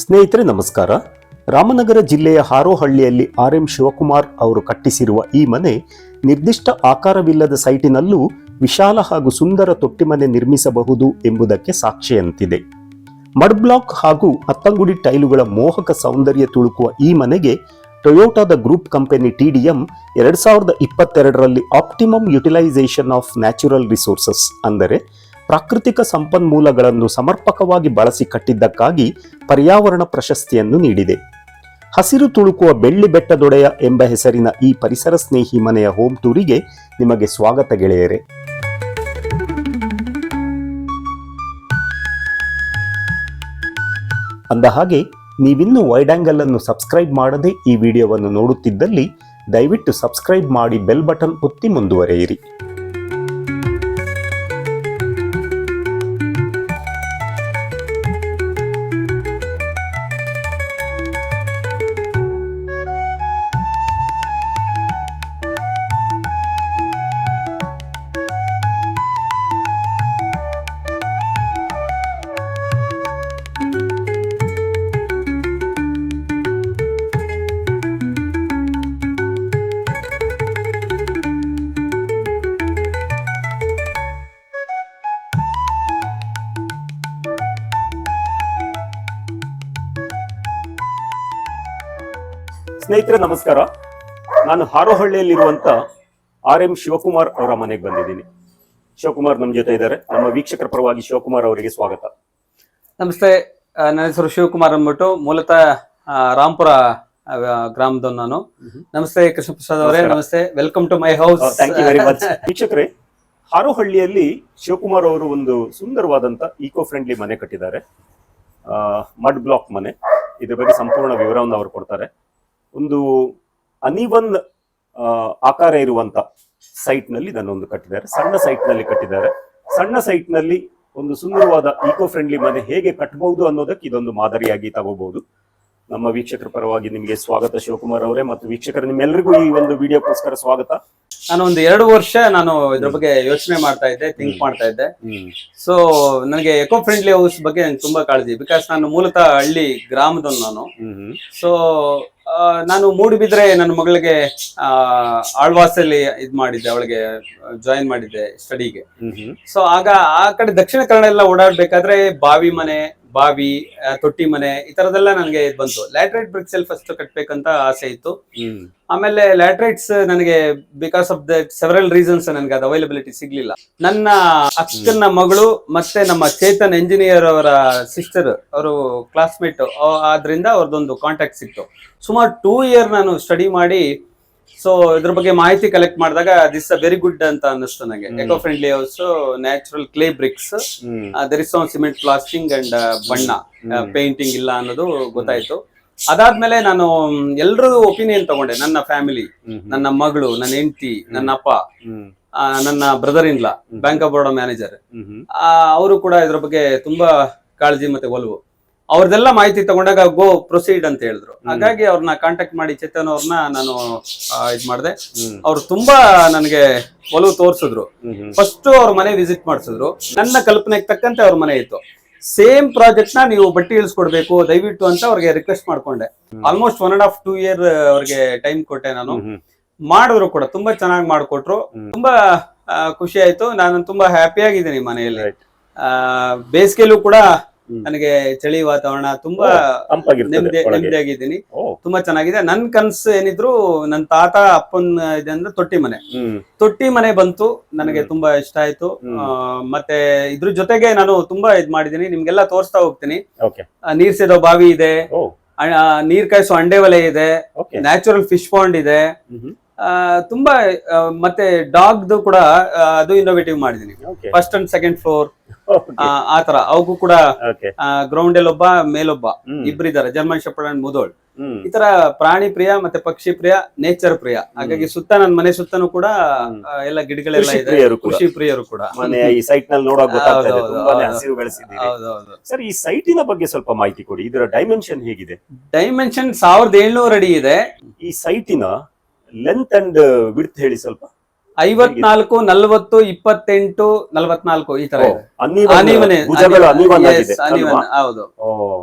ಸ್ನೇಹಿತರೆ ನಮಸ್ಕಾರ. ರಾಮನಗರ ಜಿಲ್ಲೆಯ ಹಾರೋಹಳ್ಳಿಯಲ್ಲಿ ಆರ್.ಎಂ. ಶಿವಕುಮಾರ್ ಅವರು ಕಟ್ಟಿಸಿರುವ ಈ ಮನೆ ನಿರ್ದಿಷ್ಟ ಆಕಾರವಿಲ್ಲದ ಸೈಟಿನಲ್ಲೂ ವಿಶಾಲ ಹಾಗೂ ಸುಂದರ ತೊಟ್ಟಿಮನೆ ನಿರ್ಮಿಸಬಹುದು ಎಂಬುದಕ್ಕೆ ಸಾಕ್ಷಿಯಂತಿದೆ. ಮಡ್ ಬ್ಲಾಕ್ ಹಾಗೂ ಹತ್ತಂಗುಡಿ ಟೈಲುಗಳ ಮೋಹಕ ಸೌಂದರ್ಯ ತುಳುಕುವ ಈ ಮನೆಗೆ ಟೊಯೋಟಾದ ಗ್ರೂಪ್ ಕಂಪನಿ TDM 2022ರಲ್ಲಿ optimum utilisation of natural resources ಅಂದರೆ ಪ್ರಾಕೃತಿಕ ಸಂಪನ್ಮೂಲಗಳನ್ನು ಸಮರ್ಪಕವಾಗಿ ಬಳಸಿ ಕಟ್ಟಿದ್ದಕ್ಕಾಗಿ ಪರ್ಯಾವರಣ ಪ್ರಶಸ್ತಿಯನ್ನು ನೀಡಿದೆ. ಹಸಿರು ತುಳುಕುವ ಬೆಳ್ಳಿ ಬೆಟ್ಟದೊಡೆಯ ಎಂಬ ಹೆಸರಿನ ಈ ಪರಿಸರ ಸ್ನೇಹಿ ಮನೆಯ ಹೋಮ್ ಟೂರಿಗೆ ನಿಮಗೆ ಸ್ವಾಗತ ಗೆಳೆಯರೆ. ಅಂದಹಾಗೆ ನೀವಿನ್ನೂ ವೈಡ್ ಆಂಗಲ್ ಅನ್ನು ಸಬ್ಸ್ಕ್ರೈಬ್ ಮಾಡದೆ ಈ ವಿಡಿಯೋವನ್ನು ನೋಡುತ್ತಿದ್ದಲ್ಲಿ ದಯವಿಟ್ಟು ಸಬ್ಸ್ಕ್ರೈಬ್ ಮಾಡಿ ಬೆಲ್ ಬಟನ್ ಒತ್ತಿ ಮುಂದುವರೆಯಿರಿ. ಸ್ನೇಹಿತರೆ ನಮಸ್ಕಾರ. ನಾನು ಹಾರೋಹಳ್ಳಿಯಲ್ಲಿರುವಂತ ಆರ್.ಎಂ. ಶಿವಕುಮಾರ್ ಅವರ ಮನೆಗೆ ಬಂದಿದ್ದೀನಿ. ಶಿವಕುಮಾರ್ ನಮ್ಮ ಜೊತೆ ಇದ್ದಾರೆ. ನಮ್ಮ ವೀಕ್ಷಕರ ಪರವಾಗಿ ಶಿವಕುಮಾರ್ ಅವರಿಗೆ ಸ್ವಾಗತ. ನಮಸ್ತೆ, ನನ್ನ ಹೆಸರು ಶಿವಕುಮಾರ್ ಅಂದ್ಬಿಟ್ಟು ಮೂಲತಃ ರಾಂಪುರ ಗ್ರಾಮದ ನಾನು. ನಮಸ್ತೆ ಕೃಷ್ಣ ಪ್ರಸಾದ್ ಅವರೇ, ನಮಸ್ತೆ, welcome to my house. Thank you very much. ವೀಕ್ಷಕರೇ, ಹಾರೋಹಳ್ಳಿಯಲ್ಲಿ ಶಿವಕುಮಾರ್ ಅವರು ಒಂದು ಸುಂದರವಾದಂತ ಈಕೋ ಫ್ರೆಂಡ್ಲಿ ಮನೆ ಕಟ್ಟಿದ್ದಾರೆ. ಮಡ್ ಬ್ಲಾಕ್ ಮನೆ. ಇದ್ರ ಬಗ್ಗೆ ಸಂಪೂರ್ಣ ವಿವರವನ್ನು ಅವರು ಕೊಡ್ತಾರೆ. ಒಂದು ಅನಿವನ್ ಆಕಾರ ಇರುವಂತ ಸೈಟ್ ನಲ್ಲಿ ಇದನ್ನೊಂದು ಕಟ್ಟಿದ್ದಾರೆ. ಸಣ್ಣ ಸೈಟ್ ನಲ್ಲಿ ಕಟ್ಟಿದ್ದಾರೆ. ಸಣ್ಣ ಸೈಟ್ ನಲ್ಲಿ ಒಂದು ಸುಂದರವಾದ ಈಕೋ ಫ್ರೆಂಡ್ಲಿ ಮನೆ ಹೇಗೆ ಕಟ್ಟಬಹುದು ಅನ್ನೋದಕ್ಕೆ ಇದೊಂದು ಮಾದರಿಯಾಗಿ ತಗೋಬಹುದು. ನಮ್ಮ ವೀಕ್ಷಕರ ಪರವಾಗಿ ನಿಮಗೆ ಸ್ವಾಗತ ಶಿವಕುಮಾರ್ ಅವರೇ, ಮತ್ತು ವೀಕ್ಷಕರು ನಿಮ್ಮೆಲ್ಲರಿಗೂ ಈ ಒಂದು ವಿಡಿಯೋಕ್ಕೋಸ್ಕರ ಸ್ವಾಗತ. ನಾನು ಒಂದು 2 ವರ್ಷ ನಾನು ಇದ್ರ ಬಗ್ಗೆ ಯೋಚನೆ ಮಾಡ್ತಾ ಇದ್ದೆ, ಥಿಂಕ್ ಮಾಡ್ತಾ ಇದ್ದೆ. ಸೊ ನನಗೆ ಎಕೋ ಫ್ರೆಂಡ್ಲಿ ಹೌಸ್ ಬಗ್ಗೆ ನಂಗೆ ತುಂಬಾ ಕಾಳಜಿ. ಬಿಕಾಸ್ ನಾನು ಮೂಲತಃ ಹಳ್ಳಿ ಗ್ರಾಮದವನು ನಾನು. ಸೊ ನಾನು ಮೂಡುಬಿದ್ರೆ ನನ್ನ ಮಗಳಿಗೆ ಆಳ್ವಾಸಲ್ಲಿ ಇದ್ ಮಾಡಿದ್ದೆ, ಅವಳಿಗೆ ಜಾಯಿನ್ ಮಾಡಿದ್ದೆ ಸ್ಟಡಿಗೆ. ಸೊ ಆಗ ಆ ಕಡೆ ದಕ್ಷಿಣ ಕನ್ನಡ ಎಲ್ಲ ಓಡಾಡ್ಬೇಕಾದ್ರೆ ಬಾವಿ ತೊಟ್ಟಿ ಮನೆ ಈ ತರದೆಲ್ಲ ನನಗೆ ಇದು ಬಂತು. ಲ್ಯಾಟ್ರೈಟ್ ಬ್ರಿಕ್ಸ್ ಅಲ್ಲಿ ಫಸ್ಟ್ ಕಟ್ಬೇಕಂತ ಆಸೆ ಇತ್ತು. ಆಮೇಲೆ ಲ್ಯಾಟ್ರೈಟ್ಸ್ ನನಗೆ because of the several reasons ನನಗೆ ಅದು ಅವೈಲಬಿಲಿಟಿ ಸಿಗ್ಲಿಲ್ಲ. ನನ್ನ ಅಕ್ಕನ ಮಗಳು ಮತ್ತೆ ನಮ್ಮ ಚೇತನ್ ಎಂಜಿನಿಯರ್ ಅವರ ಸಿಸ್ಟರ್, ಅವರು ಕ್ಲಾಸ್ಮೇಟ್ ಆದ್ರಿಂದ ಅವ್ರದ್ದೊಂದು ಕಾಂಟ್ಯಾಕ್ಟ್ ಸಿಕ್ತು. ಸುಮಾರು 2 ಇಯರ್ ನಾನು ಸ್ಟಡಿ ಮಾಡಿ ಸೊ ಇದ್ರ ಬಗ್ಗೆ ಮಾಹಿತಿ ಕಲೆಕ್ಟ್ ಮಾಡಿದಾಗ ದಿಸ್ ಅ ವೆರಿ ಗುಡ್ ಅಂತ ಅನ್ನಿಸ್ತು ನನಗೆ. Eco friendly house, natural clay bricks, there is cement plastering and ಬಣ್ಣ, ಪೇಂಟಿಂಗ್ ಇಲ್ಲ ಅನ್ನೋದು ಗೊತ್ತಾಯ್ತು. ಅದಾದ್ಮೇಲೆ ನಾನು ಎಲ್ರೂ ಒಪಿನಿಯನ್ ತಗೊಂಡೆ. ನನ್ನ ಫ್ಯಾಮಿಲಿ, ನನ್ನ ಮಗಳು, ನನ್ನ ಹೆಂಡತಿ, ನನ್ನ ಅಪ್ಪ, ನನ್ನ brother in law bank of Baroda manager, ಅವರು ಕೂಡ ಇದ್ರ ಬಗ್ಗೆ ತುಂಬಾ ಕಾಳಜಿ ಮತ್ತೆ ಒಲವು. ಅವ್ರದೆಲ್ಲ ಮಾಹಿತಿ ತಗೊಂಡಾಗ ಗೋ ಪ್ರೊಸೀಡ್ ಅಂತ ಹೇಳಿದ್ರು. ಹಾಗಾಗಿ ಅವ್ರನ್ನ ಕಾಂಟ್ಯಾಕ್ಟ್ ಮಾಡಿ ಚೇತನ್ ಅವ್ರನ್ನ ನಾನು ಇದ್ ಮಾಡಿದೆ. ಅವ್ರು ತುಂಬಾ ನನಗೆ ಒಲವು ತೋರ್ಸಿದ್ರು. ಫಸ್ಟ್ ಅವ್ರ ಮನೆ ವಿಸಿಟ್ ಮಾಡಿಸಿದ್ರು. ನನ್ನ ಕಲ್ಪನೆಗೆ ತಕ್ಕಂತೆ ಅವ್ರ ಮನೆ ಇತ್ತು. ಸೇಮ್ ಪ್ರಾಜೆಕ್ಟ್ ನ ನೀವು ಬಟ್ಟಿ ಇಳಿಸ್ಕೊಡ್ಬೇಕು ದಯವಿಟ್ಟು ಅಂತ ಅವ್ರಿಗೆ ರಿಕ್ವೆಸ್ಟ್ ಮಾಡ್ಕೊಂಡೆ. ಆಲ್ಮೋಸ್ಟ್ 1.5 to 2 year ಅವ್ರಿಗೆ ಟೈಮ್ ಕೊಟ್ಟೆ ನಾನು. ಮಾಡಿದ್ರು ಕೂಡ ತುಂಬಾ ಚೆನ್ನಾಗಿ ಮಾಡ್ಕೊಟ್ರು. ತುಂಬಾ ಖುಷಿ ಆಯ್ತು. ನಾನು ತುಂಬಾ ಹ್ಯಾಪಿ ಆಗಿದ್ದೀನಿ ಮನೆಯಲ್ಲಿ. ಬೇಸಿಗೆಲೂ ಕೂಡ ನನಗೆ ಚಳಿ ವಾತಾವರಣ, ತುಂಬಾ ನೆಮ್ಮದಿಯಾಗಿದ್ದೀನಿ. ತುಂಬಾ ಚೆನ್ನಾಗಿದೆ. ನನ್ ಕನ್ಸು ಏನಿದ್ರು ನನ್ನ ತಾತ ಅಪ್ಪನ್ ಇದೆ ಅಂದ್ರೆ ತೊಟ್ಟಿ ಮನೆ ಬಂತು. ನನಗೆ ತುಂಬಾ ಇಷ್ಟ ಆಯ್ತು. ಮತ್ತೆ ಇದ್ರ ಜೊತೆಗೆ ನಾನು ತುಂಬಾ ಇದ್ ಮಾಡಿದೀನಿ, ನಿಮ್ಗೆಲ್ಲ ತೋರಿಸ್ತಾ ಹೋಗ್ತೀನಿ. ನೀರ್ ಸೇದೋ ಬಾವಿ ಇದೆ, ನೀರ್ ಕಾಯಿಸೋ ಅಂಡೆ ಒಲೆ ಇದೆ, ನ್ಯಾಚುರಲ್ ಫಿಶ್ ಪಾಂಡ್ ಇದೆ, ತುಂಬಾ ಮತ್ತೆ ಡಾಗ್ದು ಕೂಡ ಅದು ಇನ್ನೋವೇಟಿವ್ ಮಾಡಿದೀನಿ. ಫಸ್ಟ್ ಅಂಡ್ ಸೆಕೆಂಡ್ ಫ್ಲೋರ್ ಆತರ. ಅವಕ್ಕೂ ಕೂಡ ಗ್ರೌಂಡ್ ಅಲ್ಲಿ ಒಬ್ಬ, ಮೇಲೊಬ್ಬ, ಇಬ್ಬರಿದ್ದಾರೆ, ಜರ್ಮನ್ ಶೆಪರ್ಡ್ ಅಂಡ್ ಮುದೋಳ್. ಈ ತರ ಪ್ರಾಣಿ ಪ್ರಿಯ ಮತ್ತೆ ಪಕ್ಷಿ ಪ್ರಿಯ, ನೇಚರ್ ಪ್ರಿಯ. ಹಾಗಾಗಿ ಸುತ್ತ ನನ್ನ ಮನೆ ಸುತ್ತನೂ ಕೂಡ ಎಲ್ಲ ಗಿಡಗಳೆಲ್ಲ ಇದೆ. ಕೃಷಿ ಪ್ರಿಯರು ಕೂಡ ಈ ಸೈಟ್ ನಲ್ಲಿ ನೋಡೋಕೆ ಗೊತ್ತಾಗ್ತದೆ, ತುಂಬಾನೇ ಹಸಿರು ಬೆಳೆಸಿದ್ದೀರಿ. ಸರ್, ಈ ಸೈಟಿನ ಬಗ್ಗೆ ಸ್ವಲ್ಪ ಮಾಹಿತಿ ಕೊಡಿ. ಇದರ ಡೈಮೆನ್ಷನ್ ಹೇಗಿದೆ? ಡೈಮೆನ್ಷನ್ 1700 ಅಡಿ ಇದೆ. ಈ ಸೈಟಿನ ಲೆಂತ್ ಅಂಡ್ ವಿಡ್ತ್ ಹೇಳಿ ಸ್ವಲ್ಪ. 54, 40, 28, 44 ಈ ತರ ಇದೆ. uneven, ಭುಜಗಳು uneven ಆಗಿದೆ uneven, ಅಲ್ವಾ? ಹೌದು.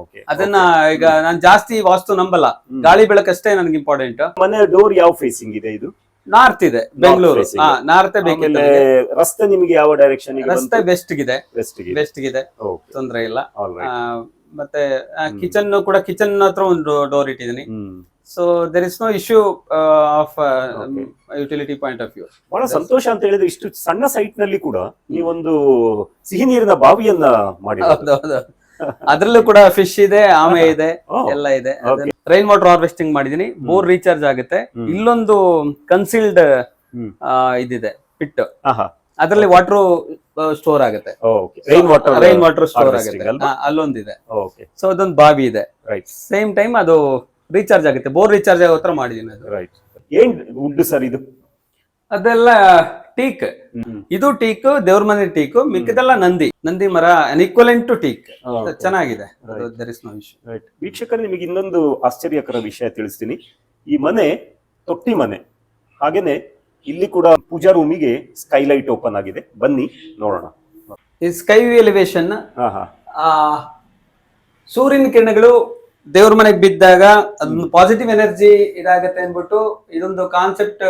Okay, ಅದನ್ನ ಈಗ ನಾನು ಜಾಸ್ತಿ ವಾಸ್ತು ನಂಬಲ್ಲ, ಗಾಳಿ ಬೆಳಕಷ್ಟೇ ನನಗೆ ಇಂಪಾರ್ಟೆಂಟ್. ಮನೆ ಡೋರ್ ಯಾವ ಫೇಸಿಂಗ್ ಇದೆ ಇದು? ನಾರ್ತ್ ಇದೆ, ಬೆಂಗಳೂರು. ನಾರ್ತ್ ಬೇಕಿತ್ತು. ರಸ್ತೆ ನಿಮಗೆ ಯಾವ ಡೈರೆಕ್ಷನ್? ರಸ್ತೆ ವೆಸ್ಟ್ ಗಿದೆ. ವೆಸ್ಟ್ ಗಿದೆ, Okay. ತೊಂದ್ರೆ ಇಲ್ಲ. All right. ಮತ್ತೆ ಕಿಚನ್ ಕೂಡ, ಕಿಚನ್ ಹತ್ರ ಒಂದು ಡೋರ್ ಇಟ್ಟಿದ್ದೀನಿ. So there is no issue of utility point of view. ಬಹಳ ಸಂತೋಷ ಅಂತ ಹೇಳಿದ್ರೆ ಇಷ್ಟು ಸಣ್ಣ ಸೈಟ್ ನಲ್ಲಿ ಕೂಡ ನೀವೊಂದು ಸಿಹಿ ನೀರಿನ ಬಾವಿಯನ್ನ ಮಾಡಿ. ಹೌದೌದು, ಅದ್ರಲ್ಲೂ ಕೂಡ ಫಿಶ್ ಇದೆ, ಆಮೆ ಇದೆ, ಎಲ್ಲ ಇದೆ. ರೈನ್ ವಾಟರ್ ಹಾರ್ವೆಸ್ಟಿಂಗ್ ಮಾಡಿದೀನಿ, ಬೋರ್ ರೀಚಾರ್ಜ್ ಆಗುತ್ತೆ. ಇಲ್ಲೊಂದು ಕನ್ಸೀಲ್ಡ್ ಇದಿದೆ, ಪಿಟ್, ಅದರಲ್ಲಿ ವಾಟರ್ ಸ್ಟೋರ್ ಆಗುತ್ತೆ. ರೈನ್ ವಾಟರ್ ಸ್ಟೋರ್ ಆಗುತ್ತೆ, ಅಲ್ಲೊಂದಿದೆ. ಸೊ ಅದೊಂದು ಬಾವಿ ಇದೆ, ಸೇಮ್ ಟೈಮ್ ಅದು ರೀಚಾರ್ಜ್ ಆಗುತ್ತೆ, ಬೋರ್ ರೀಚಾರ್ಜ್ ಆಗೋ ಹತ್ರ ಮಾಡಿದೀನಿ. ಅದು ಏನ್ ವುಡ್ ಸರ್ ಇದು? ಅದೆಲ್ಲ ಟೀಕ್. ಇದು ಟೀಕ್, ದೇವ್ರ ಮನೆ ಟೀಕ್, ಮಿಕ್ಕಿದೆಲ್ಲ ನಂದಿ ಮರ, ಈಕ್ವಲೆಂಟ್ ಟು ಟೀಕ್. ಚೆನ್ನಾಗಿದೆ, ದೇರ್ ಇಸ್ ನೋ ಇಶ್ಯೂ. ವೀಕ್ಷಕರು, ನಿಮಗೆ ಇನ್ನೊಂದು ಆಶ್ಚರ್ಯಕರ ವಿಷಯ ತಿಳಿಸ್ತೀನಿ. ಈ ಮನೆ ತೊಟ್ಟಿ ಮನೆ, ಹಾಗೇನೆ ಇಲ್ಲಿ ಕೂಡ ಪೂಜಾ ರೂಮಿಗೆ ಸ್ಕೈಲೈಟ್ ಓಪನ್ ಆಗಿದೆ. ಬನ್ನಿ ನೋಡೋಣ. ಈ ಸ್ಕೈ ಎಲಿವೇಶನ್, ಸೂರ್ಯನ ಕಿರಣಗಳು ದೇವ್ರ ಮನೆಗೆ ಬಿದ್ದಾಗ ಅದೊಂದು ಪಾಸಿಟಿವ್ ಎನರ್ಜಿ ಇದಾಗತ್ತೆ ಅನ್ಬಿಟ್ಟು ಇದೊಂದು ಕಾನ್ಸೆಪ್ಟ್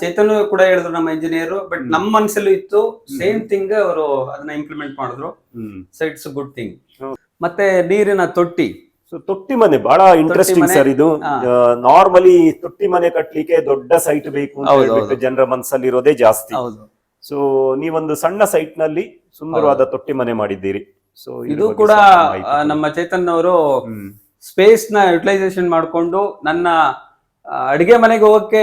ಚೈತನ್ಯ ಕೂಡ ಹೇಳಿದ್ರು, ನಮ್ಮ ಇಂಜಿನಿಯರ್. ಬಟ್ ನಮ್ಮ ಮನಸ್ಸಲ್ಲೂ ಇತ್ತು, ಸೇಮ್ ಥಿಂಗ್ ಅವರು ಅದನ್ನ ಇಂಪ್ಲಿಮೆಂಟ್ ಮಾಡಿದ್ರು. So it's good thing. ಮತ್ತೆ ನೀರಿನ ತೊಟ್ಟಿ, ತೊಟ್ಟಿ ಮನೆ ಬಹಳ ಇಂಟ್ರೆಸ್ಟಿಂಗ್ ಸರ್. ಇದು ನಾರ್ಮಲಿ ತೊಟ್ಟಿ ಮನೆ ಕಟ್ಲಿಕ್ಕೆ ದೊಡ್ಡ ಸೈಟ್ ಬೇಕು ಅಂತ ಹೇಳ್ಬಿಟ್ಟು ಜನರ ಮನಸ್ಸಲ್ಲಿ ಇರೋದೇ ಜಾಸ್ತಿ. ಸೊ ನೀವೊಂದು ಸಣ್ಣ ಸೈಟ್ ನಲ್ಲಿ ಸುಂದರವಾದ ತೊಟ್ಟಿ ಮನೆ ಮಾಡಿದ್ದೀರಿ. ಸೊ ಇದು ಕೂಡ ನಮ್ಮ ಚೇತನ್ ಅವರು ಸ್ಪೇಸ್ ನ ಯುಟಿಲೈಸೇಷನ್ ಮಾಡ್ಕೊಂಡು, ನನ್ನ ಅಡಿಗೆ ಮನೆಗೆ ಹೋಗಕ್ಕೆ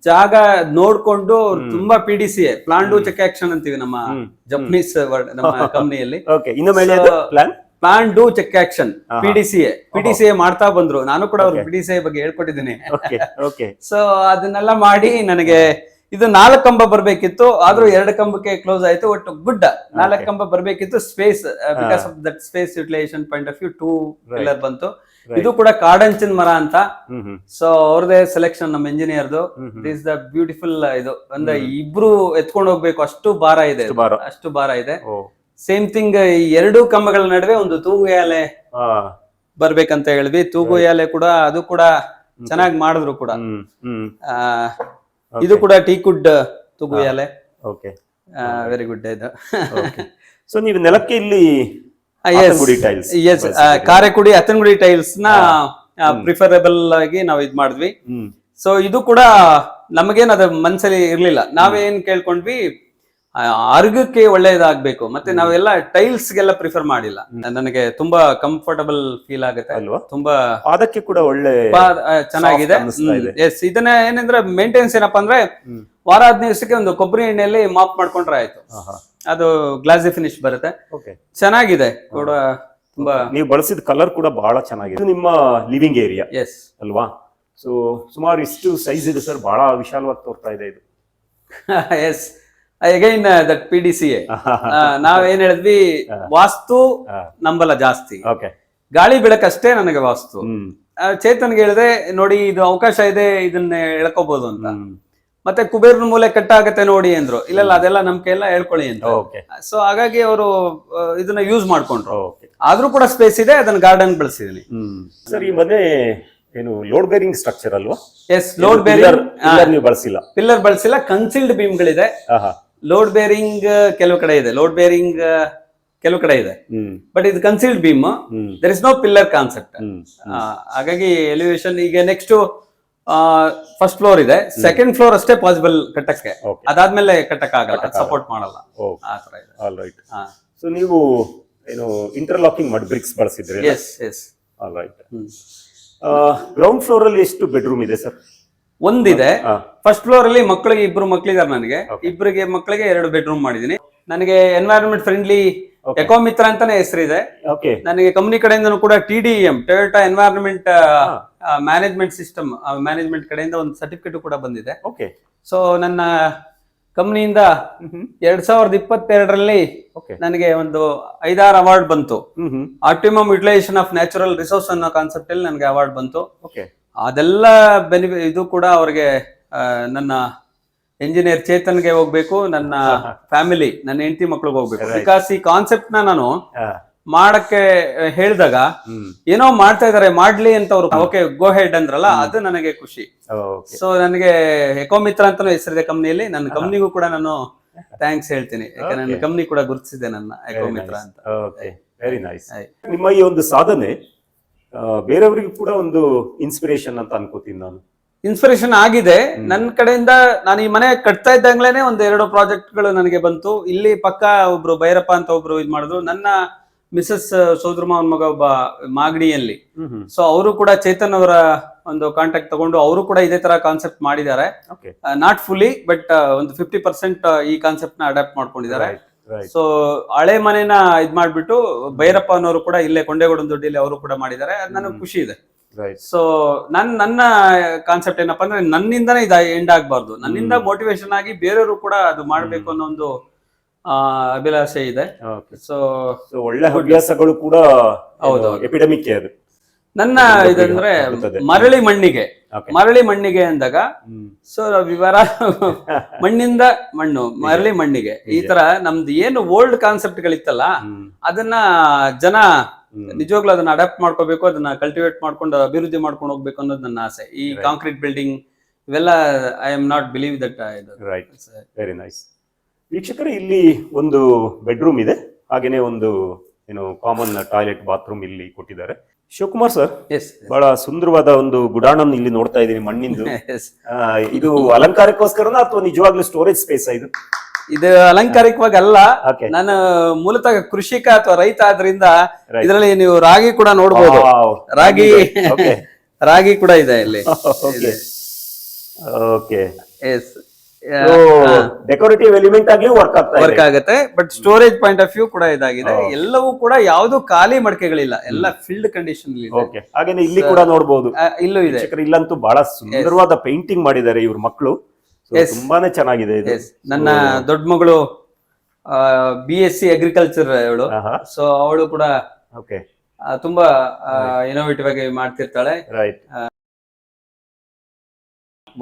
ಜಾಗ ನೋಡ್ಕೊಂಡು ತುಂಬಾ PDCA, plan do check action ಅಂತೀವಿ ನಮ್ಮ ಜಪನೀಸ್ ವರ್ಡ್, ನಮ್ಮ ಕಂಪನಿಯಲ್ಲಿ. Plan do check action, PDCA ಮಾಡ್ತಾ ಬಂದ್ರು. ನಾನು ಕೂಡ ಅವ್ರು PDCA ಬಗ್ಗೆ ಹೇಳ್ಕೊಟ್ಟಿದ್ದೀನಿ. ಸೊ ಅದನ್ನೆಲ್ಲ ಮಾಡಿ ನನಗೆ ಇದು 4 ಕಂಬ ಬರ್ಬೇಕಿತ್ತು, ಆದ್ರೂ 2 ಕಂಬಕ್ಕೆ ಕ್ಲೋಸ್ ಆಯ್ತು. ಒಟ್ಟು ಗುಡ್ಡ 4 ಕಂಬ ಬರ್ಬೇಕಿತ್ತು. Space, because of that space utilisation point of view 2 pillar ಬಂತು. ಇದು ಕೂಡ ಕಾಡಂಚಿನ ಮರ ಅಂತ. ಸೊ ಅವ್ರದೇ ಸೆಲೆಕ್ಷನ್, ನಮ್ಮ ಇಂಜಿನಿಯರ್ದು. Is the beautiful. ಇದು ಅಂದ್ರೆ ಇಬ್ರು ಎತ್ಕೊಂಡು ಹೋಗ್ಬೇಕು, ಅಷ್ಟು ಭಾರ ಇದೆ. ಸೇಮ್ ಥಿಂಗ್, ಈ 2 ಕಂಬಗಳ ನಡುವೆ ಒಂದು ತೂಗು ಎಲೆ ಬರ್ಬೇಕಂತ ಹೇಳಿದ್ವಿ. ತೂಗು ಎಲೆ ಕೂಡ, ಅದು ಕೂಡ ಚೆನ್ನಾಗಿ ಮಾಡಿದ್ರು ಕೂಡ. ಇದು ಕೂಡ ಟೀಕುಡ್ ತೂಗು ಎಲೆ. Very good. ಇದು ಸೊ ನೀವು ನೆಲಕ್ಕೆ ಇಲ್ಲಿ ಕಾರೆಕುಡಿ ಅತ್ತನಗುಡಿ ಟೈಲ್ಸ್ ನ ಪ್ರಿಫರಬಲ್ ಆಗಿ ನಾವು ಇದ್ ಮಾಡಿದ್ವಿ. ಸೊ ಇದು ಕೂಡ ನಮಗೇನ್ ಅದ ಮನ್ಸಲ್ಲಿ ಇರ್ಲಿಲ್ಲ. ನಾವೇನ್ ಕೇಳ್ಕೊಂಡ್ವಿ, ಅರ್ಗಕ್ಕೆ ಒಳ್ಳೇದಾಗ್ಬೇಕು, ಮತ್ತೆ ನಾವೆಲ್ಲ ಟೈಲ್ಸ್ ಗೆಲ್ಲ ಪ್ರಿಫರ್ ಮಾಡಿಲ್ಲ. ನನಗೆ ತುಂಬಾ ಕಂಫರ್ಟಬಲ್ ಫೀಲ್ ಆಗುತ್ತೆ ಅಲ್ವಾ, ತುಂಬಾ ಅದಕ್ಕೆ ಕೂಡ ಒಳ್ಳೆ ಚೆನ್ನಾಗಿದೆ. ಎಸ್, ಇದನ್ನ ಏನಂದ್ರೆ ಮೇಂಟೆನೆನ್ಸ್ ಏನಪ್ಪಾ ಅಂದ್ರೆ, ವಾರ 15 ದಿವಸಕ್ಕೆ ಒಂದು ಕೊಬ್ಬರಿ ಎಣ್ಣೆಯಲ್ಲಿ ಮಾಪ್ ಮಾಡ್ಕೊಂಡ್ರೆ ಆಯ್ತು. ಅದು ಗ್ಲಾಸಿ ಫಿನಿಶ್ ಬರುತ್ತೆ, ಚೆನ್ನಾಗಿದೆ ಕೂಡ. ತುಂಬಾ ನೀವು ಬಳಸಿದ ಕಲರ್ ಕೂಡ ಬಹಳ ಚೆನ್ನಾಗಿದೆ. ನಿಮ್ಮ ಲಿವಿಂಗ್ ಏರಿಯಾ ಎಸ್ ಅಲ್ವಾ? ಸೊ ಸುಮಾರು ಇಷ್ಟು ಸೈಜ್ ಇದೆ ಸರ್, ಬಹಳ ವಿಶಾಲವಾಗಿ ತೋರ್ತಾ ಇದೆ ಇದು. Yes, again that PDCA. ನಾವೇನ್ ಹೇಳಿದ್ವಿ, ವಾಸ್ತು ನಂಬಲ್ಲ ಜಾಸ್ತಿ, ಗಾಳಿ ಬೆಳಕಷ್ಟೇ ನನಗೆ ವಾಸ್ತು. ಚೇತನ್ಗೆ ಹೇಳಿದೆ, ನೋಡಿ ಇದು ಅವಕಾಶ ಇದೆ, ಇದನ್ನ ಹೇಳ್ಕೋಬಹುದು ಅಂತ. ಮತ್ತೆ ಕುಬೇರ್ನ ಮೂಲೆ ಕಟ್ಟಾಗತ್ತೆ ನೋಡಿ ಅಂದ್ರು. ಇಲ್ಲ ಅದೆಲ್ಲ ನಮ್ ಕೈಯೆಲ್ಲ ಹೇಳ್ಕೊಳ್ಳಿ ಅಂತ. ಸೊ ಹಾಗಾಗಿ ಅವರು ಇದನ್ನ ಯೂಸ್ ಮಾಡ್ಕೊಂಡ್ರು. ಆದ್ರೂ ಕೂಡ ಸ್ಪೇಸ್ ಇದೆ, ಅದನ್ನ ಗಾರ್ಡನ್ ಬೆಳೆಸಿದೀನಿ. ಸರ್, ಈ ಮನೆ ಏನು ಲೋಡ್ ಬೇರಿಂಗ್ ಸ್ಟ್ರಕ್ಚರ್ ಅಲ್ವಾ? Yes, load bearing. ಪಿಲ್ಲರ್ ಬಳಸಿಲ್ಲ, ಕನ್ಸಿಲ್ಡ್ ಬೀಮ್ಗಳಿದೆ. ಲೋಡ್ ಬೇರಿಂಗ್ ಕೆಲವು ಕಡೆ ಇದೆ, ಕೆಲವು ಕಡೆ ಇದೆ. ಬಟ್ ಇದು concealed beam, there is no pillar concept. ಹಾಗಾಗಿ ಎಲಿವೇಶನ್ ಈಗ ನೆಕ್ಸ್ಟ್ ಫಸ್ಟ್ ಫ್ಲೋರ್ ಇದೆ, ಸೆಕೆಂಡ್ ಫ್ಲೋರ್ ಅಷ್ಟೇ ಪಾಸಿಬಲ್ ಕಟ್ಟಕ್ಕೆ. ಅದಾದ್ಮೇಲೆ ಕಟ್ಟಕ್ ಆಗಲ್ಲ, ಸಪೋರ್ಟ್ ಮಾಡಲ್ಲ. ಆತರ ಇದೆ. ಸೊ ನೀವು ಏನು ಇಂಟರ್ಲಾಕಿಂಗ್ ಮಾಡಿ ಬ್ರಿಕ್ಸ್ ಬಳಸಿದ್ರಿ? Yes yes. All right. Ground floor ಅಲ್ಲಿ ಎಷ್ಟು ಬೆಡ್ರೂಮ್ ಇದೆ ಸರ್? ಒಂದಿದೆ. ಫಸ್ಟ್ ಫ್ಲೋರ್ ಅಲ್ಲಿ ಮಕ್ಕಳಿಗೆ 2 ಮಕ್ಕಳಿದ್ದಾರೆ. ನನಗೆ 2 ಮಕ್ಕಳಿಗೆ 2 ಬೆಡ್ರೂಮ್ ಮಾಡಿದೀನಿ. ನನಗೆ ಎನ್ವೈರನ್ಮೆಂಟ್ ಫ್ರೆಂಡ್ಲಿ ಎಕೋಮಿತ್ರ ಅಂತಾನೆ ಹೆಸರಿದೆ. ನನಗೆ ಕಂಪನಿ ಕಡೆಯಿಂದ ಕೂಡ TDEM, Toyota environment management system, management ಕಡೆಯಿಂದ ಒಂದು ಸರ್ಟಿಫಿಕೇಟ್ ಕೂಡ ಬಂದಿದೆ. ಸೊ ನನ್ನ ಕಂಪನಿಯಿಂದ 2022ರಲ್ಲಿ ನನಗೆ ಒಂದು 5-6 ಅವಾರ್ಡ್ ಬಂತು. Optimum utilisation of natural resource ಅನ್ನೋ ಕಾನ್ಸೆಪ್ಟ್ ಅಲ್ಲಿ ನನಗೆ ಅವಾರ್ಡ್ ಬಂತು. ಅದೆಲ್ಲ ಇದು ಕೂಡ ಅವ್ರಿಗೆ ನನ್ನ ಎಂಜಿನಿಯರ್ ಚೇತನ್ಗೆ ಹೋಗ್ಬೇಕು, ನನ್ನ ಫ್ಯಾಮಿಲಿ, ನನ್ನ ಹೆಂಡತಿ ಮಕ್ಳಿಗೆ ಹೋಗ್ಬೇಕು. ಬಿಕಾಸ್ ಈ ಕಾನ್ಸೆಪ್ಟ್ ನಾನು ಮಾಡಕ್ಕೆ ಹೇಳಿದಾಗ ಏನೋ ಮಾಡ್ತಾ ಇದಾರೆ, ಮಾಡ್ಲಿ ಅಂತ ಅವ್ರು ಓಕೆ ಗೋ ಹೆಡ್ ಅಂದ್ರಲ್ಲ, ಅದು ನನಗೆ ಖುಷಿ. ಸೊ ನನಗೆ ಎಕೋಮಿತ್ರ ಅಂತಾನು ಹೆಸರಿದೆ ಕಂಪ್ನಿಯಲ್ಲಿ. ನನ್ನ ಕಂಪ್ನಿಗೂ ಕೂಡ ನಾನು ಥ್ಯಾಂಕ್ಸ್ ಹೇಳ್ತೀನಿ, ಯಾಕಂದ್ರೆ ನನ್ನ ಕಂಪ್ನಿ ಕೂಡ ಗುರುತಿಸಿದೆ ನನ್ನ ಎಕೋಮಿತ್ರ ಅಂತ. Very nice. ನಿಮ್ಮ ಈ ಒಂದು ಸಾಧನೆ ಬೇರೆಯವರಿಗೂ ಕೂಡ ಒಂದು ಇನ್ಸ್ಪಿರೇಷನ್ ಅಂತ ಅನ್ಕೋತೀನಿ ನಾನು. ಇನ್ಸ್ಪಿರೇಷನ್ ಆಗಿದೆ ನನ್ನ ಕಡೆಯಿಂದ. ನಾನು ಈ ಮನೆ ಕಟ್ತಾ ಇದ್ದಂಗ್ಲೇನೆ ಒಂದ್ 2 ಪ್ರಾಜೆಕ್ಟ್ಗಳು ನನಗೆ ಬಂತು. ಇಲ್ಲಿ ಪಕ್ಕ ಒಬ್ರು ಭೈರಪ್ಪ ಅಂತ ಒಬ್ರು ಇದ್ ಮಾಡಿದ್ರು. ನನ್ನ ಮಿಸಸ್ ಸೋದರಮಾವನ್ ಮಗ ಒಬ್ಬ ಮಾಗಡಿಯಲ್ಲಿ, ಸೊ ಅವರು ಕೂಡ ಚೇತನ್ ಅವರ ಒಂದು ಕಾಂಟ್ಯಾಕ್ಟ್ ತಗೊಂಡು ಅವರು ಕೂಡ ಇದೇ ತರ ಕಾನ್ಸೆಪ್ಟ್ ಮಾಡಿದ್ದಾರೆ. ನಾಟ್ ಫುಲ್ಲಿ ಬಟ್ ಒಂದು 50% ಈ ಕಾನ್ಸೆಪ್ಟ್ ನ ಅಡಾಪ್ಟ್ ಮಾಡ್ಕೊಂಡಿದ್ದಾರೆ. ಸೊ ಹಳೆ ಮನೆನ ಇದ್ ಮಾಡ್ಬಿಟ್ಟು ಭೈರಪ್ಪ ಅನ್ನೋರು ಕೂಡ ಇಲ್ಲೇ ಕೊಂಡೇಗೌಡನ ದೊಡ್ಡಿಲಿ ಅವರು ಕೂಡ ಮಾಡಿದ್ದಾರೆ. ಅದು ನನಗೆ ಖುಷಿ ಇದೆ. ಸೊ ನನ್ನ ಕಾನ್ಸೆಪ್ಟ್ ಏನಪ್ಪಾ ಅಂದ್ರೆ, ನನ್ನಿಂದನೇ ಇದು ಎಂಡ್ ಆಗ್ಬಾರ್ದು, ನನ್ನಿಂದ ಮೋಟಿವೇಶನ್ ಆಗಿ ಬೇರೆಯವರು ಕೂಡ ಅದು ಮಾಡ್ಬೇಕು ಅನ್ನೋ ಒಂದು ಅಭಿಲಾಷೆ ಇದೆ. ಸೊ ಒಳ್ಳೆ ಹವ್ಯಾಸಗಳು ಕೂಡ ಎಪಿಡೆಮಿಕ್ ಅದು. ನನ್ನ ಇದಂದ್ರೆ ಮರಳಿ ಮಣ್ಣಿಗೆ ಅಂದಾಗ, ಸೊ ವಿವರ ಮಣ್ಣಿಂದ ಮರಳಿ ಮಣ್ಣಿಗೆ, ಈ ತರ ನಮ್ದು ಏನು ಓಲ್ಡ್ ಕಾನ್ಸೆಪ್ಟ್ ಗಳಿತ್ತಲ್ಲ, ಅದನ್ನ ಜನ ನಿಜವಾಗ್ಲೂ ಅದನ್ನ ಅಡಾಪ್ಟ್ ಮಾಡ್ಕೋಬೇಕು, ಅದನ್ನ ಕಲ್ಟಿವೇಟ್ ಮಾಡ್ಕೊಂಡು ಅಭಿವೃದ್ಧಿ ಮಾಡ್ಕೊಂಡು ಹೋಗ್ಬೇಕು ಅನ್ನೋದು ನನ್ನ ಆಸೆ. ಈ ಕಾಂಕ್ರೀಟ್ ಬಿಲ್ಡಿಂಗ್ ಇವೆಲ್ಲ I am not believe that. Right, very nice. ವೀಕ್ಷಕರೇ, ಇಲ್ಲಿ ಒಂದು ಬೆಡ್ರೂಮ್ ಇದೆ, ಹಾಗೇನೆ ಒಂದು ಕಾಮನ್ ಟಾಯ್ಲೆಟ್ ಬಾತ್ರೂಮ್ ಇಲ್ಲಿ ಕೊಟ್ಟಿದ್ದಾರೆ. ಶಿವಕುಮಾರ್ ಸರ್, ಬಹಳ ಸುಂದರವಾದ ಒಂದು ಗುಡಾಣನ್ ಇಲ್ಲಿ ನೋಡ್ತಾ ಇದ್ದೀನಿ, ಮಣ್ಣಿಂದು. ಇದು ಅಲಂಕಾರಕ್ಕೋಸ್ಕರನಾ ಅಥವಾ ನಿಜವಾಗ್ಲೂ ಸ್ಟೋರೇಜ್ ಸ್ಪೇಸ್? ಇದು ಅಲಂಕಾರಿಕವಾಗಿ ಅಲ್ಲ. ನಾನು ಮೂಲತಃ ಕೃಷಿಕ ಅಥವಾ ರೈತ ಆದ್ರಿಂದ ಇದರಲ್ಲಿ ನೀವು ರಾಗಿ ಕೂಡ ನೋಡ್ಬೋದು. ರಾಗಿ ಕೂಡ ಇದೆ ಇಲ್ಲಿ. ಓಕೆ, ಡೆಕೋರೇಟಿವ್ ಎಲಿಮೆಂಟ್ ಆಗಿ ವರ್ಕ್ ಆಗುತ್ತೆ. But storage point of view ಕೂಡ ಇದಾಗಿದೆ. ಎಲ್ಲವೂ ಕೂಡ ಯಾವ್ದು ಖಾಲಿ ಮಡಿಕೆಗಳಿಲ್ಲ, ಎಲ್ಲ ಫಿಲ್ಡ್ ಕಂಡೀಷನ್ ಇದೆ. ಹಾಗೇನೆ ಇಲ್ಲಿ ಕೂಡ ನೋಡಬಹುದು, ಇಲ್ಲೂ ಇದೆ. ಇಲ್ಲಂತೂ ಬಹಳ ಸುಂದರವಾದ ಪೇಂಟಿಂಗ್ ಮಾಡಿದ್ದಾರೆ ಇವ್ರ ಮಕ್ಕಳು, ತುಂಬಾನೇ ಚೆನ್ನಾಗಿದೆ. ನನ್ನ ದೊಡ್ಡ ಮಗಳು BSc ಅಗ್ರಿಕಲ್ಚರ್ ಅವಳು. ಸೊ ಅವಳು ಕೂಡ ತುಂಬಾ ಇನೋವೇಟಿವ್ ಆಗಿ ಮಾಡ್ತಿರ್ತಾಳೆ.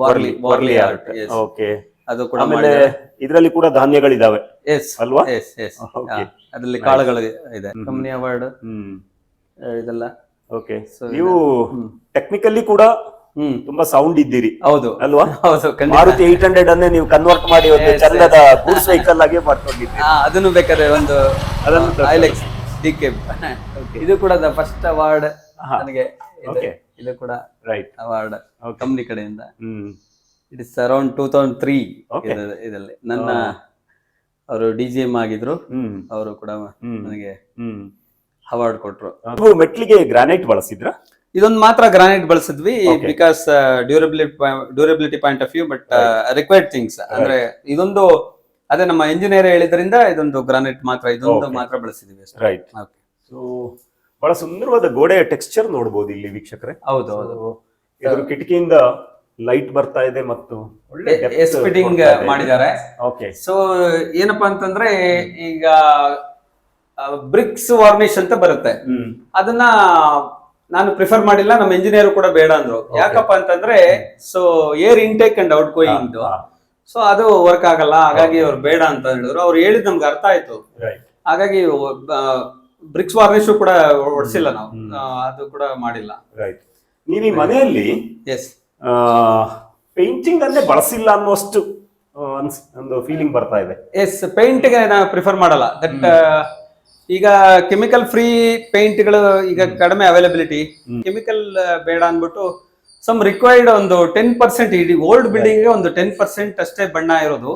ವಾರ್ಲಿ ಆರ್ಟ್, ಅದು ಕೂಡ ಇದರಲ್ಲಿ ಕೂಡ ಧಾನ್ಯಗಳಿದಾವೆ ಅಲ್ವಾ? ಅದರಲ್ಲಿ ಕಾಳುಗಳು ಇದೆ. ಕಂಪನಿ ಅವಾರ್ಡ್ ಇದೆಲ್ಲ. ಓಕೆ, ನೀವು ಟೆಕ್ನಿಕಲಿ ಕೂಡ ತುಂಬಾ ಸೌಂಡ್ ಇದ್ದೀರಿ. ಹೌದು ಅಲ್ವಾ? ಮಾರುತಿ 800 ಅನ್ನೇ ನೀವು ಕನ್ವರ್ಟ್ ಮಾಡಿ ಒಂದು ಚಂದದ ಗೂಡ್ಸ್ ವೆಹಿಕಲ್ ಆಗಿ ಮಾಡ್ಕೊಂಡಿದ್ದೀರಿ. ಅದನ್ನು ಬೇಕಾದ್ರೆ ಒಂದು ಐಲೆಕ್ಸ್ DK. ಇದು ಕೂಡ ಫಸ್ಟ್ ಅವಾರ್ಡ್ ನನಗೆ. ಇದು ಕೂಡ ರೈಟ್ ಅವಾರ್ಡ್ ಕಂಪನಿ ಕಡೆಯಿಂದ. ಇಟ್ ಇಸ್ ಅರೌಂಡ್ 2003 ಇದರಲ್ಲಿ. ನನ್ನ ಅವರು DGM ಆಗಿದ್ರು, ಅವರು ಕೂಡ ನನಗೆ ಅವಾರ್ಡ್ ಕೊಟ್ರು. ಮೆಟ್ಲಿಗೆ ಗ್ರಾನೈಟ್ ಬಳಸಿದ್ರ? ಇದೊಂದು ಮಾತ್ರ ಗ್ರಾನೈಟ್ ಬಳಸಿದ್ವಿ, because durability point of view. But required things ಅಂದ್ರೆ ಇದೊಂದು, ಅದೇ ನಮ್ಮ ಇಂಜಿನಿಯರ್ ಹೇಳಿದ್ರಿಂದ ಇದೊಂದು ಗ್ರಾನೈಟ್ ಮಾತ್ರ, ಇದೊಂದು ಮಾತ್ರ ಬಳಸಿದ್ವಿ. ರೈಟ್. ಸೊ ಬಹಳ ಸುಂದರವಾದ ಗೋಡೆಯ ಟೆಕ್ಸ್ಚರ್ ನೋಡಬಹುದು ಇಲ್ಲಿ ವೀಕ್ಷಕರೇ. ಹೌದು. ಇದ್ರ ಕಿಟಕಿಯಿಂದ ಲೈಟ್ ಬರ್ತಾ ಇದೆ ಮತ್ತು ಒಳ್ಳೆ ಫಿಟ್ಟಿಂಗ್ ಮಾಡಿದ್ದಾರೆ. ಓಕೆ. ಸೊ ಏನಪ್ಪಾ ಅಂತಂದ್ರೆ, ಈಗ ಬ್ರಿಕ್ಸ್ ವಾರ್ನಿಶ್ ಅಂತ ಬರುತ್ತೆ, ಅದನ್ನ ನಾನು ಪ್ರಿಫರ್ ಮಾಡಿಲ್ಲ. ನಮ್ಮ ಇಂಜಿನಿಯರ್ ಕೂಡ ಬೇಡ ಅಂದ್ರು. ಯಾಕಪ್ಪ ಅಂತಂದ್ರೆ, so air intake and out going, so ಅದು ವರ್ಕ್ ಆಗಲ್ಲ, ಹಾಗಾಗಿ ಅವ್ರು ಬೇಡ ಅಂತ ಹೇಳಿದ್ರು. ಅವ್ರು ಹೇಳಿದ್ ನಮ್ಗೆ ಅರ್ಥ ಆಯ್ತು. ಹಾಗಾಗಿ ಬ್ರಿಕ್ಸ್ ವಾರ್ನಿಶ್ ಕೂಡ ಹೊಡ್ಸಿಲ್ಲ ನಾವು, ಅದು ಕೂಡ ಮಾಡಿಲ್ಲ. ರೈಟ್. ನೀವು ಈ ಮನೆಯಲ್ಲಿ ಪೇಂಟಿಂಗ್ ಅನ್ನೇ ಬಳಸಿಲ್ಲ ಅನ್ನೋಷ್ಟು ಒಂದು ಫೀಲಿಂಗ್ ಬರ್ತಾ ಇದೆ. ಪೇಂಟ್ ಗೆ ನಾವು ಪ್ರಿಫರ್ ಮಾಡಲ್ಲ. ದಟ್ ಈಗ ಕೆಮಿಕಲ್ ಫ್ರೀ ಪೇಂಟ್ ಗಳು ಈಗ ಕಡಿಮೆ ಅವೈಲಬಿಲಿಟಿ, ಕೆಮಿಕಲ್ ಬೇಡ ಅನ್ಬಿಟ್ಟು ಸಮ್ ರಿಕ್ವೈರ್ಡ್ ಒಂದು 10%, ಇಡೀ ಓಲ್ಡ್ ಬಿಲ್ಡಿಂಗ್ ಗೆ ಒಂದು 10% ಅಷ್ಟೇ ಬಣ್ಣ ಇರೋದು.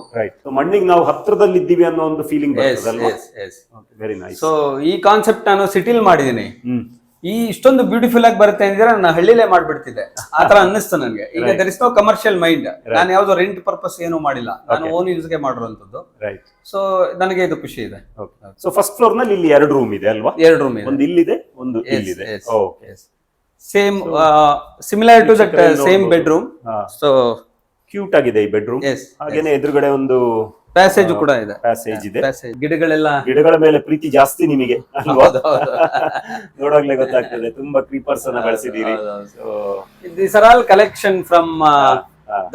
ಮಣ್ಣಿಗೆ ನಾವು ಹತ್ರದಲ್ಲಿ ಇದ್ದೀವಿ ಅನ್ನೋ ಒಂದು ಫೀಲಿಂಗ್. Very nice. ಸೊ ಈ ಕಾನ್ಸೆಪ್ಟ್ ನಾನು ಸಿಟಿಲ್ ಮಾಡಿದೀನಿ. ಈ ಇಷ್ಟೊಂದು ಬ್ಯೂಟಿಫುಲ್ ಆಗಿ ಬರುತ್ತೆ ಅಂದ್ರೆ ನಾನು ಹಳ್ಳಿಲೇ ಮಾಡ್ಬಿಡ್ತಿದ್ದೆ, ಆತರ ಅನ್ನಿಸ್ತು ನನಗೆ. ಈಗ there is no commercial mind. ನಾನು ಯಾವ್ದೋ ರೆಂಟ್ ಪರ್ಪಸ್ ಏನು ಮಾಡಿಲ್ಲ, ನಾನು ಓನ್ ಯೂಸ್ ಗೆ ಮಾಡಿರುವಂತದ್ದು. ಸೊ ನನಗೆ ಇದು ಖುಷಿ ಇದೆ. ಸೊ ಫಸ್ಟ್ ಫ್ಲೋರ್ ನಲ್ಲಿ ಇಲ್ಲಿ 2 ರೂಮ್ ಇದೆ ಅಲ್ವಾ? 2 ರೂಮ್ ಇದೆ, ಒಂದು ಇಲ್ಲಿದೆ, ಒಂದು ಇಲ್ಲಿದೆ. Same similar to that same bedroom. So cute ಆಗಿದೆ ಈ ಬೆಡ್ರೂಮ್. ಹಾಗೇನೆ ಎದುರುಗಡೆ ಒಂದು ಪ್ಯಾಸೇಜ್ ಕೂಡ ಇದೆ. ಪ್ಯಾಸೇಜ್ ಇದೆ. ಗಿಡಗಳ ಮೇಲೆ ಪ್ರೀತಿ ಜಾಸ್ತಿ ನಿಮಗೆ ಅಲ್ವಾ? ನೋಡೋಗ್ಲೇ ಗೊತ್ತಾಗ್ತದೆ, ತುಂಬಾ ಕ್ರೀಪರ್ಸ್ ಅನ್ನ ಬೆಳೆಸಿದೀರಿ. This are all collection from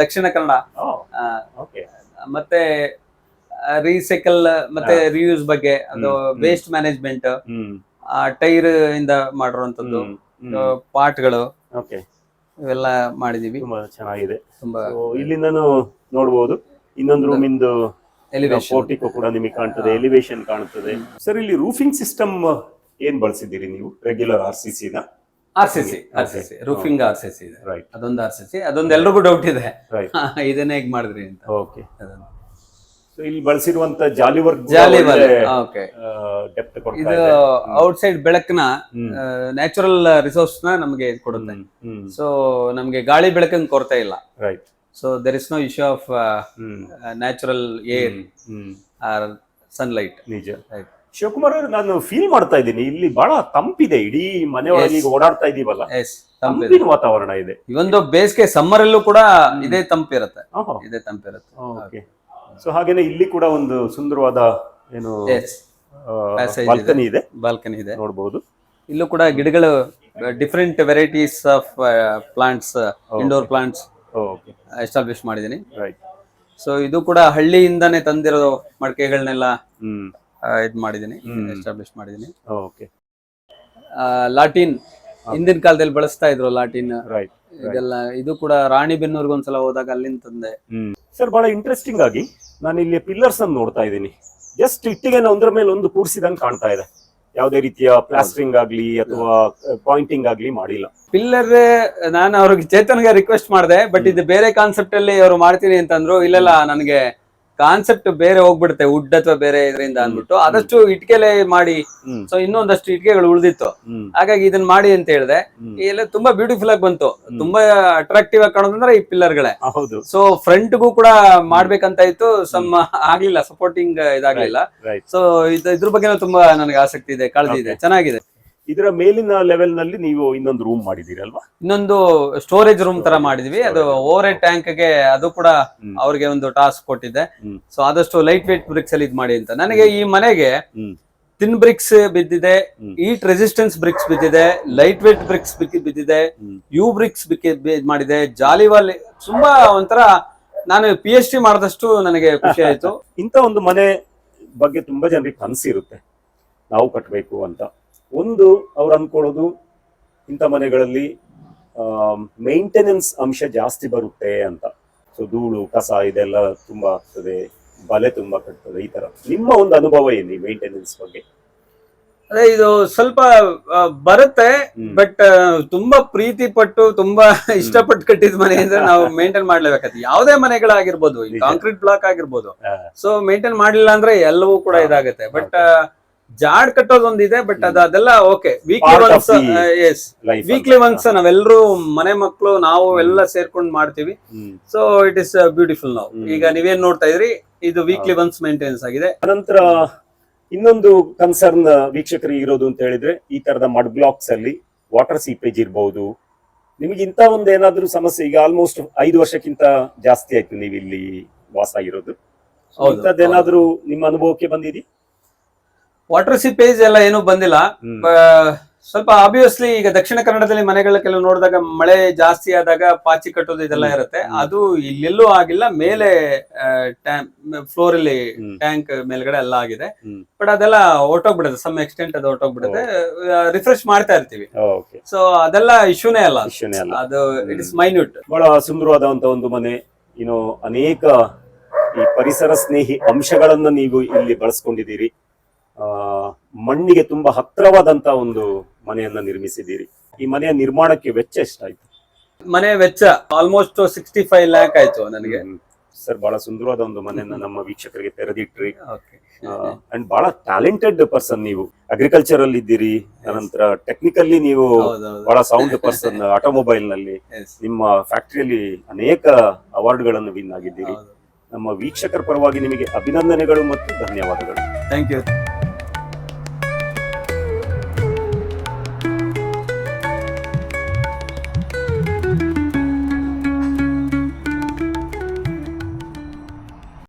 Dakshina Kannada. ಮತ್ತೆ ರೀಸೈಕಲ್ ಮತ್ತೆ ರಿಯೂಸ್ ಬಗ್ಗೆ, ಅದು ವೇಸ್ಟ್ ಮ್ಯಾನೇಜ್ಮೆಂಟ್, ಟೈರ್ ಇಂದ ಮಾಡಿರುವಂತದ್ದು, ಪಾರ್ಟ್ಗಳು, ಓಕೆ, ಇವೆಲ್ಲ ಮಾಡಿದೀವಿ. ತುಂಬಾ ಚೆನ್ನಾಗಿದೆ. ತುಂಬಾ ಇಲ್ಲಿಂದನೂ ನೋಡಬಹುದು ಇನ್ನೊಂದು ರೂಮ್ ಇಂದು ಎಲಿವೇಶನ್ ಪೋರ್ಟಿಕೋ ಕೂಡ ನಿಮಗೆ ಕಾಣ್ತದೆ, ಎಲಿವೇಶನ್ ಕಾಣ್ತದೆ. ಸರ್, ಇಲ್ಲಿ ರೂಫಿಂಗ್ ಸಿಸ್ಟಮ್ ಏನ್ ಬಳಸಿದ್ದೀರಿ ನೀವು? ರೆಗ್ಯುಲರ್ RCC ನ? RCC ರೂಫಿಂಗ್ RCC ಇದೆ. ರೈಟ್, ಅದೊಂದು RCC, ಅದೊಂದು ಎಲ್ರಿಗೂ ಡೌಟ್ ಇದೆ, ರೈಟ್. ಇದನ್ನ ಹೇಗ್ ಮಾಡಿದ್ರಿ ಅಂತ. ಓಕೆ, ಸೊ ಇಲ್ಲಿ ಬಳಸಿರುವಂತ ಜಾಲಿ ವರ್ಕ್ ಓಕೆ, ಡೆಪ್ತ್ ಕೊಡ್ತಾ ಇದು ಇದೆ. ಔಟ್ಸೈಡ್ ಬೆಳಕನ್ನ, ನ್ಯಾಚುರಲ್ ರಿಸೋರ್ಸ್ ನ ನಮಗೆ ಕೊಡುತ್ತೆ. ಸೊ ನಮ್ಗೆ ಗಾಳಿ ಬೆಳಕಿನ ಕೊರತೆ ಇಲ್ಲ. Right. So there is no issue of natural air or sunlight. ನಿಜ. ಶಿವಕುಮಾರ್ ಅವರು, ನಾನು ಫೀಲ್ ಮಾಡ್ತಾ ಇದ್ದೀನಿ ಇಲ್ಲಿ ಬಹಳ ತಂಪಿದೆ. ಇಡೀ ಮನೆ ಒಳಗೆ ಈಗ ಓಡಾಡ್ತಾ ಇದೀವಲ್ಲ, ತಂಪಿನ ವಾತಾವರಣ ಇದೆ. ಇವೊಂದು ಬೇಸಿಗೆ ಸಮ್ಮರ್ ಅಲ್ಲೂ ಕೂಡ ಇದೇ ತಂಪಿರುತ್ತೆ. ಓಕೆ, ಸೊ ಹಾಗೇನೆ ಇಲ್ಲಿ ಕೂಡ ಒಂದು ಸುಂದರವಾದ ಏನು ಬಾಲ್ಕನಿ ಇದೆ, ನೋಡಬಹುದು. ಇಲ್ಲೂ ಕೂಡ ಗಿಡಗಳು, different varieties of plants, indoor plants establish ಮಾಡಿದೀನಿ. ರೈಟ್. ಸೊ ಇದು ಕೂಡ ಹಳ್ಳಿಯಿಂದಾನೇ ತಂದಿರೋ ಮಡಿಕೆಗಳನ್ನೆಲ್ಲ ಇದು ಮಾಡಿದೀನಿ, ಎಸ್ಟಾಬ್ಲಿಷ್ ಮಾಡಿದೀನಿ. ಓಕೆ. ಲಾಟಿನ್, ಹಿಂದಿನ ಕಾಲದಲ್ಲಿ ಬಳಸ್ತಾ ಇದ್ರು ಲಾಟಿನ್. ರೈಟ್. ಇದೆಲ್ಲ ಇದು ಕೂಡ ರಾಣಿಬೆನ್ನೂರ್ಗೆ ಒಂದ್ಸಲ ಹೋದಾಗ ಅಲ್ಲಿಂದ ತಂದೆ. ಸರ್, ಬಹಳ ಇಂಟ್ರೆಸ್ಟಿಂಗ್ ಆಗಿ ನಾನು ಇಲ್ಲಿ ಪಿಲ್ಲರ್ಸ್ ಅನ್ನು ನೋಡ್ತಾ ಇದ್ದೀನಿ. ಜಸ್ಟ್ ಇಟ್ಟಿಗೆನ ಒಂದ್ರ ಮೇಲೆ ಒಂದು ಕೂರಿಸಿದಂಗೆ ಕಾಣ್ತಾ ಇದೆ. ಯಾವುದೇ ರೀತಿಯ ಪ್ಲಾಸ್ಟರಿಂಗ್ ಆಗ್ಲಿ ಅಥವಾ ಪಾಯಿಂಟಿಂಗ್ ಆಗ್ಲಿ ಮಾಡಿಲ್ಲ. ಪಿಲ್ಲರ್ ನಾನು ಅವ್ರಿಗೆ ಚೇತನ್ಗೆ ರಿಕ್ವೆಸ್ಟ್ ಮಾಡಿದೆ, ಬಟ್ ಇದು ಬೇರೆ ಕಾನ್ಸೆಪ್ಟ್ ಅಲ್ಲಿ ಅವ್ರು ಮಾಡ್ತೀನಿ ಅಂತಂದ್ರು. ಇಲ್ಲೆಲ್ಲ ನನಗೆ ಕಾನ್ಸೆಪ್ಟ್ ಬೇರೆ ಹೋಗ್ಬಿಡುತ್ತೆ, ವುಡ್ ಅಥವಾ ಬೇರೆ ಇದರಿಂದ ಅಂದ್ಬಿಟ್ಟು ಆದಷ್ಟು ಇಟ್ಕೆಲೆ ಮಾಡಿ. ಸೊ ಇನ್ನೊಂದಷ್ಟು ಇಟ್ಕೆಗಳು ಉಳಿದಿತ್ತು, ಹಾಗಾಗಿ ಇದನ್ನ ಮಾಡಿ ಅಂತ ಹೇಳಿದೆ. ಎಲ್ಲ ತುಂಬಾ ಬ್ಯೂಟಿಫುಲ್ ಆಗಿ ಬಂತು, ತುಂಬಾ ಅಟ್ರಾಕ್ಟಿವ್ ಆಗಿ ಕಾಣೋದಂದ್ರೆ ಈ ಪಿಲ್ಲರ್ಗಳೇ. ಸೊ ಫ್ರಂಟ್ಗೂ ಕೂಡ ಮಾಡ್ಬೇಕಂತ ಇತ್ತು, ಆಗ್ಲಿಲ್ಲ, ಸಪೋರ್ಟಿಂಗ್ ಇದಾಗ್ಲಿಲ್ಲ. ಸೊ ಇದ್ರ ಬಗ್ಗೆ ತುಂಬಾ ನನಗೆ ಆಸಕ್ತಿ ಇದೆ, ಕಾಳಜಿ ಇದೆ, ಚೆನ್ನಾಗಿದೆ. ಇದರ ಮೇಲಿನ ಲೆವೆಲ್ ನಲ್ಲಿ ನೀವು ಇನ್ನೊಂದು ರೂಮ್ ಮಾಡಿದೀರಿ ಅಲ್ವಾ? ಇನ್ನೊಂದು ಸ್ಟೋರೇಜ್ ರೂಮ್ ತರ ಮಾಡಿದ್ವಿ. ಅದು ಓವರ್ ಹೆಡ್ ಟ್ಯಾಂಕ್ ಗೆ ಅದು ಕೂಡ ಅವ್ರಿಗೆ ಒಂದು ಟಾಸ್ಕ್ ಕೊಟ್ಟಿದ್ದೆ. ಸೊ ಆದಷ್ಟು ಲೈಟ್ ವೇಟ್ ಬ್ರಿಕ್ಸ್ ಅಲ್ಲಿ ಇದ್ ಮಾಡಿ ಅಂತ. ನನಗೆ ಈ ಮನೆಗೆ ಥಿನ್ ಬ್ರಿಕ್ಸ್ ಬಿದ್ದಿದೆ, ಈಟ್ ರೆಸಿಸ್ಟೆನ್ಸ್ ಬ್ರಿಕ್ಸ್ ಬಿದ್ದಿದೆ, ಲೈಟ್ ವೇಟ್ ಬ್ರಿಕ್ಸ್ ಬಿದ್ದಿದೆ, ಯು ಬ್ರಿಕ್ಸ್ ಮಾಡಿದೆ, ಜಾಲಿವಾಲ್. ತುಂಬಾ ಒಂಥರ ನಾನು PhD ಮಾಡಿದಷ್ಟು ನನಗೆ ಖುಷಿ ಆಯ್ತು. ಇಂಥ ಒಂದು ಮನೆ ಬಗ್ಗೆ ತುಂಬಾ ಜನರಿಗೆ ಕನಸಿರುತ್ತೆ, ನಾವು ಕಟ್ಟಬೇಕು ಅಂತ. ಒಂದು ಅವ್ರು ಅನ್ಕೊಳ್ಳೋದು, ಇಂಥ ಮನೆಗಳಲ್ಲಿ ಮೇಂಟೆನೆನ್ಸ್ ಅಂಶ ಜಾಸ್ತಿ ಬರುತ್ತೆ ಅಂತ. ಸೊ ಧೂಳು ಕಸ ಇದೆಲ್ಲ ತುಂಬಾ ಆಗ್ತದೆ, ಬಲೆ ತುಂಬಾ ಕಟ್ತದೆ, ಈ ತರ. ನಿಮ್ಮ ಒಂದು ಅನುಭವ ಏನು ಈ ಮೇಂಟೆನೆನ್ಸ್ ಬಗ್ಗೆ? ಅದೇ, ಇದು ಸ್ವಲ್ಪ ಬರುತ್ತೆ, ಬಟ್ ತುಂಬಾ ಪ್ರೀತಿ ಪಟ್ಟು ತುಂಬಾ ಇಷ್ಟಪಟ್ಟು ಕಟ್ಟಿದ ಮನೆ ಅಂದ್ರೆ ನಾವು ಮೇಂಟೈನ್ ಮಾಡ್ಲೇಬೇಕಾಗುತ್ತೆ. ಯಾವುದೇ ಮನೆಗಳಾಗಿರ್ಬೋದು, ಕಾಂಕ್ರೀಟ್ ಬ್ಲಾಕ್ ಆಗಿರ್ಬೋದು. ಸೊ ಮೇಂಟೈನ್ ಮಾಡ್ಲಿಲ್ಲ ಅಂದ್ರೆ ಎಲ್ಲವೂ ಕೂಡ ಇದಾಗುತ್ತೆ. ಬಟ್ ಜಾಡ್ ಕಟ್ಟೋದೊಂದಿದೆ, ಬಟ್ ಅದೆಲ್ಲ ಓಕೆ. ವೀಕ್ಲಿ ಒನ್ಸ್ ನಾವೆಲ್ಲರೂ ಮನೆ ಮಕ್ಕಳು ನಾವು ಎಲ್ಲ ಸೇರ್ಕೊಂಡು ಮಾಡ್ತೀವಿ. So it is beautiful. ನಾವು ಈಗ ನೀವೇನ್ ನೋಡ್ತಾ ಇದ್ರಿ, ಇದು ವೀಕ್ಲಿ ಒನ್ಸ್ ಮೇಂಟೆನೆನ್ಸ್ ಆಗಿದೆ. ಅನಂತರ ಇನ್ನೊಂದು ಕನ್ಸರ್ನ್ ವೀಕ್ಷಕರಿಗೆ ಇರೋದು ಅಂತ ಹೇಳಿದ್ರೆ, ಈ ತರದ ಮಡ್ ಬ್ಲಾಕ್ಸ್ ಅಲ್ಲಿ ವಾಟರ್ ಸೀಪೇಜ್ ಇರಬಹುದು. ನಿಮಗೆ ಇಂತ ಒಂದು ಏನಾದ್ರೂ ಸಮಸ್ಯೆ? ಈಗ ಆಲ್ಮೋಸ್ಟ್ 5 ವರ್ಷಕ್ಕಿಂತ ಜಾಸ್ತಿ ಆಯ್ತು ನೀವು ಇಲ್ಲಿ ವಾಸ ಆಗಿರೋದು. ಇಂಥದ್ದೇನಾದ್ರೂ ನಿಮ್ಮ ಅನುಭವಕ್ಕೆ ಬಂದಿದೆ? ವಾಟರ್ ಸೀಪೇಜ್ ಎಲ್ಲ ಏನೂ ಬಂದಿಲ್ಲ. ಸ್ವಲ್ಪ ಆಬ್ವಿಯಸ್ಲಿ ಈಗ ದಕ್ಷಿಣ ಕನ್ನಡದಲ್ಲಿ ಮನೆಗಳ ಕೆಲವು ನೋಡಿದಾಗ ಮಳೆ ಜಾಸ್ತಿ ಆದಾಗ ಪಾಚಿ ಕಟ್ಟೋದು ಇದೆಲ್ಲ ಇರುತ್ತೆ. ಅದು ಇಲ್ಲೆಲ್ಲೂ ಆಗಿಲ್ಲ. ಮೇಲೆ ಫ್ಲೋರ್ ಅಲ್ಲಿ ಟ್ಯಾಂಕ್ ಮೇಲ್ಗಡೆ ಎಲ್ಲ ಆಗಿದೆ, ಬಟ್ ಅದೆಲ್ಲ ಹೊರಟೋಗ್ಬಿಡುತ್ತೆ. ಸಮ್ ಎಕ್ಸ್ಟೆಂಟ್ ಅದು ಹೊರಟೋಗ್ಬಿಡುತ್ತೆ. ರಿಫ್ರೆಶ್ ಮಾಡ್ತಾ ಇರ್ತೀವಿ. ಸೊ ಅದೆಲ್ಲ ಇಶ್ಯೂನೇ ಅಲ್ಲ, ಅದು ಇಟ್ ಇಸ್ ಮೈನ್ಯೂಟ್. ಬಹಳ ಸುಂದರವಾದಂತ ಒಂದು ಮನೆ. ಇನ್ನು ಅನೇಕ ಈ ಪರಿಸರ ಸ್ನೇಹಿ ಅಂಶಗಳನ್ನ ನೀವು ಇಲ್ಲಿ ಬಳಸ್ಕೊಂಡಿದ್ದೀರಿ. ಮಣ್ಣಿಗೆ ತುಂಬಾ ಹತ್ರವಾದಂತ ಒಂದು ಮನೆಯನ್ನ ನಿರ್ಮಿಸಿದ್ದೀರಿ. ಈ ಮನೆಯ ನಿರ್ಮಾಣಕ್ಕೆ ವೆಚ್ಚ ಎಷ್ಟಾಯ್ತು? ಮನೆ ವೆಚ್ಚ ಆಲ್ಮೋಸ್ಟ್ 65 ಲ್ಯಾಕ್ ಆಯ್ತು ನನಗೆ. ಸರ್, ಬಹಳ ಸುಂದರವಾದ ಒಂದು ಮನೆಯನ್ನ ನಮ್ಮ ವೀಕ್ಷಕರಿಗೆ ತೆರೆದಿಟ್ರಿ. ಅಂಡ್ ಬಹಳ ಟ್ಯಾಲೆಂಟೆಡ್ ಪರ್ಸನ್ ನೀವು. ಅಗ್ರಿಕಲ್ಚರ್ ಅಲ್ಲಿ ಇದ್ದೀರಿ, ಅನಂತರ ಟೆಕ್ನಿಕಲಿ ನೀವು ಬಹಳ ಸೌಂಡ್ ಪರ್ಸನ್. ಆಟೋಮೊಬೈಲ್ ನಲ್ಲಿ ನಿಮ್ಮ ಫ್ಯಾಕ್ಟರಿಯಲ್ಲಿ ಅನೇಕ ಅವಾರ್ಡ್ ಗಳನ್ನು ವಿನ್ ಆಗಿದ್ದೀರಿ. ನಮ್ಮ ವೀಕ್ಷಕರ ಪರವಾಗಿ ನಿಮಗೆ ಅಭಿನಂದನೆಗಳು ಮತ್ತು ಧನ್ಯವಾದಗಳು. Thank you.